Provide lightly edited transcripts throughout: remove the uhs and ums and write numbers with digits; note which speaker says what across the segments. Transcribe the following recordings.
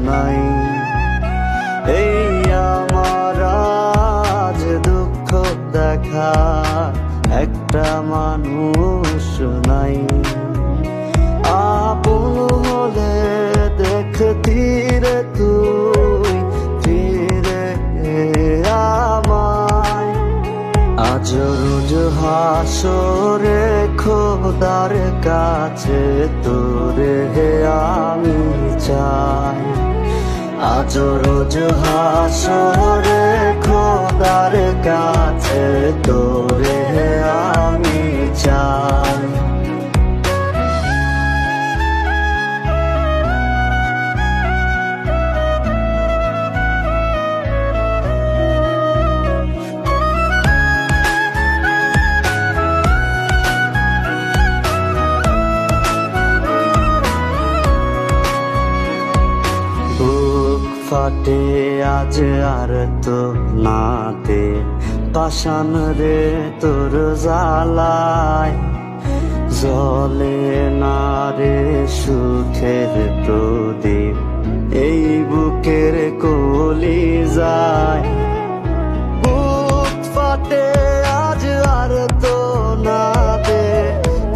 Speaker 1: নাই। এই আমার আজ দুঃখ দেখা একটা মানুষ নাই। আপন হলে দেখতি রে তুই ফিরে আমায়। আজ রোজ হাসরে খোদার কাছে তোরে আমি চাই। আজ রোজ হাসরে খোদার কাছে তোরে আমি চাই। ফাটে আজ আর তো নাতে পাষাণ রে তোর জ্বালায়। জলে না রে সুখের প্রদীপ এই বুকের কলি যায়। বুক ফাটে আজ আর তো নাতে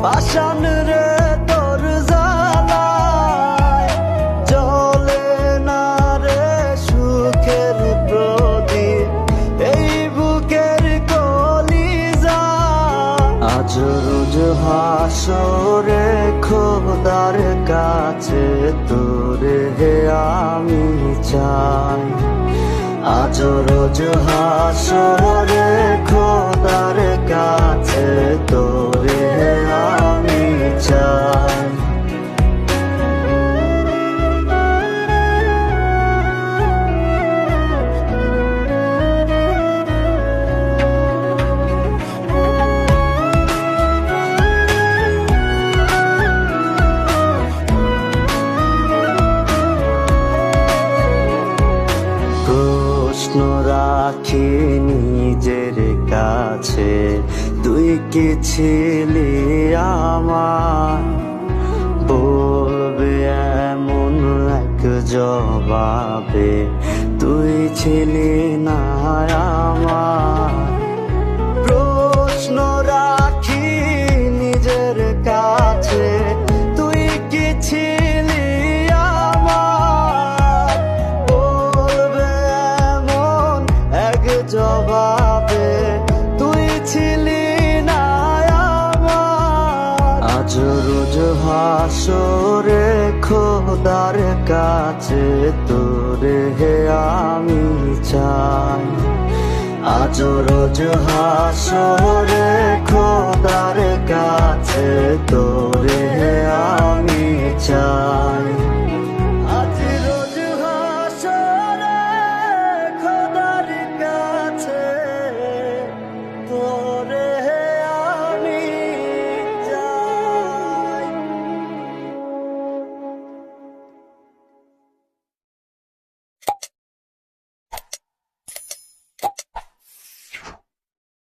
Speaker 1: পাষাণ রে তোর জ্বালায়। জলে না রে সুখের প্রদীপ এই বুকের কলি যায়। আজ রোজ হাসরে খোদার কাছে তোরে আমি চাই। আজ রোজ হাসরে খোদার কাছে তোরে আমি চাই। প্রশ্ন রাখি নিজের কাছে তুই কি ছিলি আমার। বলবে এমন এক জবাবে তুই ছিলি না আমার। প্রশ্ন রাখি নিজের কাছে তুই কি ছিলি আমার। বলবে এমন এক জবাবে তুই ছিলি না আমার। আজ রোজ হাসরে খোদার কাছে তোরে আমি চাই। আজ রোজ হাসরে খোদার কাছে তো